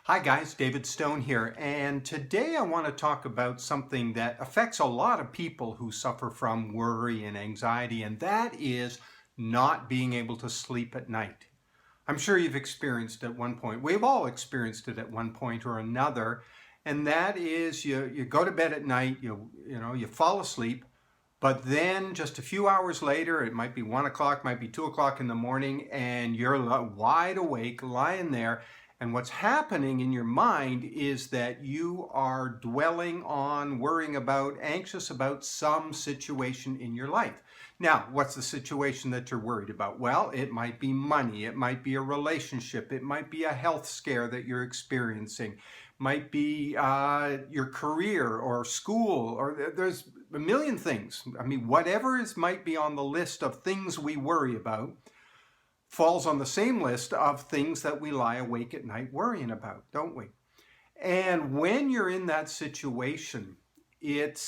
Hi guys, David Stone here, and today I want to talk about something that affects a lot of people who suffer from worry and anxiety, and that is not being able to sleep at night. I'm sure you've experienced at one point. We've all experienced it at one point or another, and that is you go to bed at night, you fall asleep, but then just a few hours later, it might be 1 o'clock, might be 2 o'clock in the morning, and you're wide awake, lying there. And what's happening in your mind is that you are dwelling on, worrying about, anxious about some situation in your life. Now, what's the situation that you're worried about? Well, it might be money, it might be a relationship, it might be a health scare that you're experiencing, might be your career or school, or there's a million things. I mean, whatever might be on the list of things we worry about falls on the same list of things that we lie awake at night worrying about, don't we? And when you're in that situation, it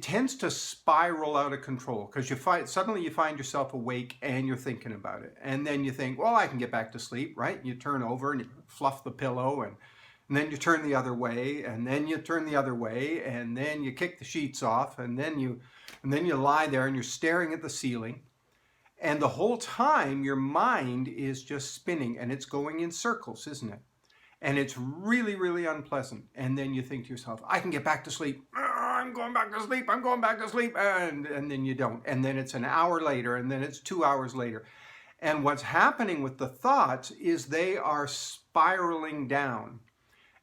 tends to spiral out of control because suddenly you find yourself awake and you're thinking about it. And then you think, well, I can get back to sleep, right? You turn over and you fluff the pillow and then you turn the other way, and then you turn the other way, and then you kick the sheets off, and then you lie there and you're staring at the ceiling. And the whole time your mind is just spinning and it's going in circles, isn't it? And it's really, really unpleasant. And then you think to yourself, I can get back to sleep. I'm going back to sleep. I'm going back to sleep. And then you don't. And then it's an hour later, and then it's 2 hours later. And what's happening with the thoughts is they are spiraling down.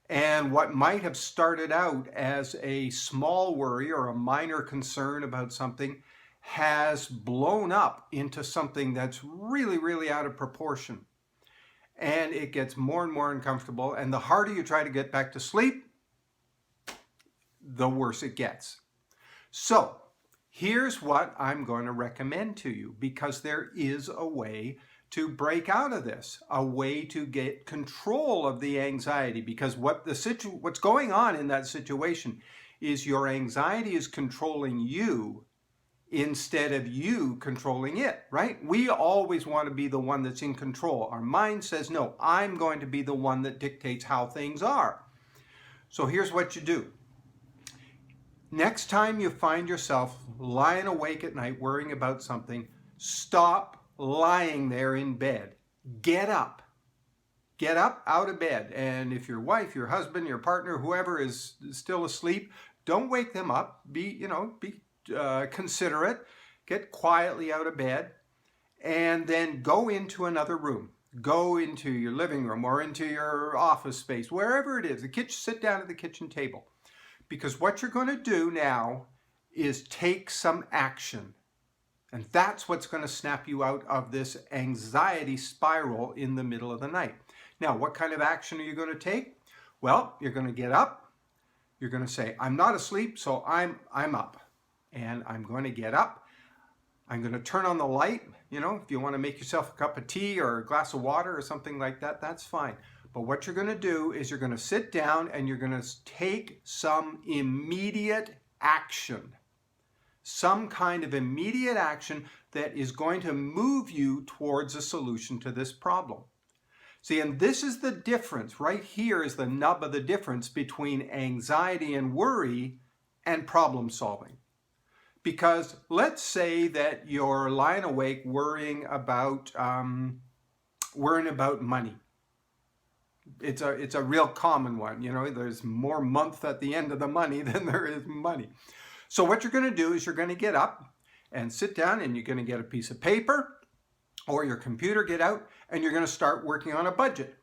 And what might have started out as a small worry or a minor concern about something has blown up into something that's really, really out of proportion. And it gets more and more uncomfortable. And the harder you try to get back to sleep, the worse it gets. So here's what I'm going to recommend to you, because there is a way to break out of this, a way to get control of the anxiety, because what's going on in that situation is your anxiety is controlling you instead of you controlling it, right? We always want to be the one that's in control. Our mind says, no, I'm going to be the one that dictates how things are. So here's what you do. Next time you find yourself lying awake at night worrying about something, stop lying there in bed. Get up. Get up out of bed. And if your wife, your husband, your partner, whoever is still asleep, don't wake them up. Be considerate. Get quietly out of bed, and then go into another room. Go into your living room or into your office space, wherever it is. The kitchen. Sit down at the kitchen table, because what you're going to do now is take some action. And that's what's going to snap you out of this anxiety spiral in the middle of the night. Now, what kind of action are you going to take? Well, you're going to get up. You're going to say, I'm not asleep, so I'm up. And I'm going to get up. I'm going to turn on the light. If you want to make yourself a cup of tea or a glass of water or something like that, that's fine. But what you're going to do is you're going to sit down and you're going to take some immediate action. Some kind of immediate action that is going to move you towards a solution to this problem. See, and this is the difference. Right here is the nub of the difference between anxiety and worry and problem solving. Because let's say that you're lying awake worrying about money. It's a real common one. There's more month at the end of the money than there is money. So what you're going to do is you're going to get up and sit down, and you're going to get a piece of paper or your computer, get out, and you're going to start working on a budget.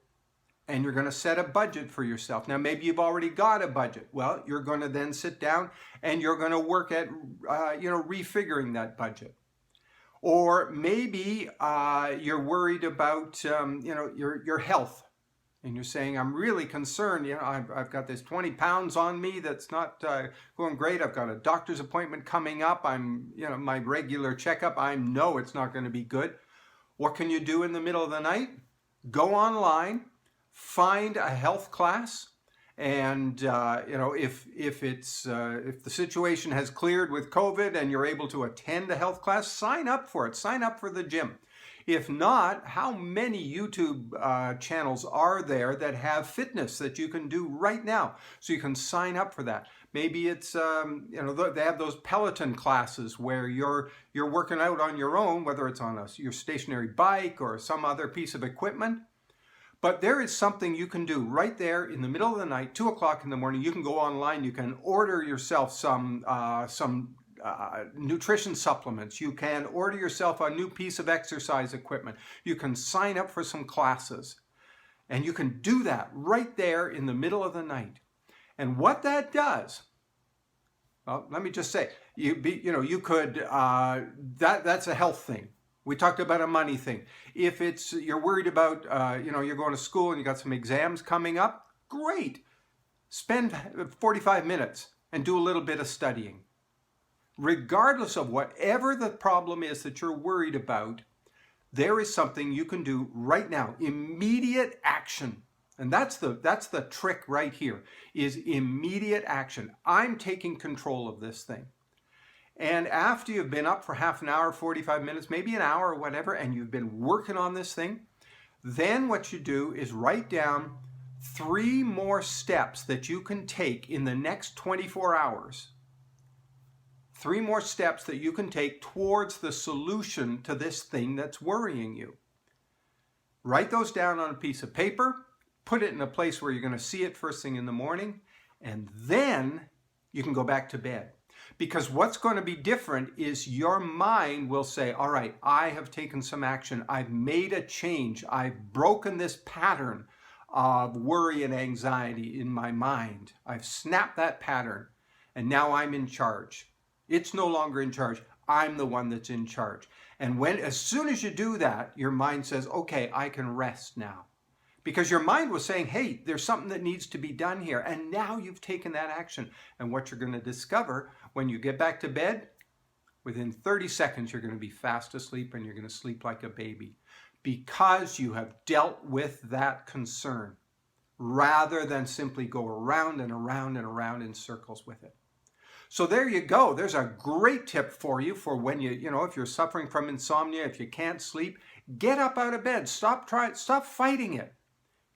And you're going to set a budget for yourself. Now, maybe you've already got a budget. Well, you're going to then sit down and you're going to work at, refiguring that budget. Or maybe you're worried about, your health. And you're saying, I'm really concerned. I've got this 20 pounds on me that's not going great. I've got a doctor's appointment coming up. My regular checkup. I know it's not going to be good. What can you do in the middle of the night? Go online, find a health class, And if the situation has cleared with COVID and you're able to attend a health class, sign up for it. Sign up for the gym. If not, how many YouTube channels are there that have fitness that you can do right now? So you can sign up for that. Maybe it's they have those Peloton classes where you're working out on your own, whether it's on your stationary bike or some other piece of equipment. But there is something you can do right there in the middle of the night, 2 o'clock in the morning. You can go online. You can order yourself some nutrition supplements. You can order yourself a new piece of exercise equipment. You can sign up for some classes. And you can do that right there in the middle of the night. And what that does, well, let me just say, that's a health thing. We talked about a money thing. If you're worried about, you're going to school and you got some exams coming up, great. Spend 45 minutes and do a little bit of studying. Regardless of whatever the problem is that you're worried about, there is something you can do right now. Immediate action. And that's the trick right here, is immediate action. I'm taking control of this thing. And after you've been up for half an hour, 45 minutes, maybe an hour or whatever, and you've been working on this thing, then what you do is write down 3 more steps that you can take in the next 24 hours. 3 more steps that you can take towards the solution to this thing that's worrying you. Write those down on a piece of paper, put it in a place where you're going to see it first thing in the morning, and then you can go back to bed. Because what's going to be different is your mind will say, all right, I have taken some action. I've made a change. I've broken this pattern of worry and anxiety in my mind. I've snapped that pattern, and now I'm in charge. It's no longer in charge. I'm the one that's in charge. And as soon as you do that, your mind says, okay, I can rest now. Because your mind was saying, hey, there's something that needs to be done here. And now you've taken that action. And what you're going to discover when you get back to bed, within 30 seconds, you're going to be fast asleep and you're going to sleep like a baby. Because you have dealt with that concern rather than simply go around and around and around in circles with it. So there you go. There's a great tip for you for when if you're suffering from insomnia, if you can't sleep, get up out of bed. Stop fighting it.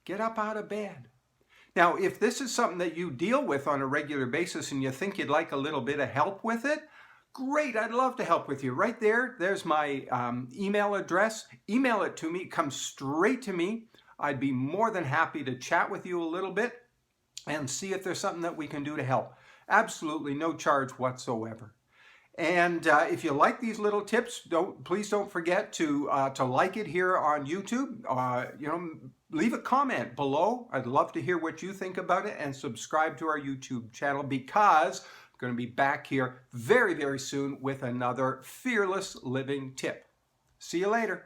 Get up out of bed. Now, if this is something that you deal with on a regular basis and you think you'd like a little bit of help with it, great, I'd love to help with you. Right there's my email address. Email it to me. Come straight to me. I'd be more than happy to chat with you a little bit and see if there's something that we can do to help. Absolutely no charge whatsoever. And if you like these little tips, please don't forget to like it here on YouTube. Leave a comment below. I'd love to hear what you think about it, and subscribe to our YouTube channel, because I'm going to be back here very, very soon with another fearless living tip. See you later.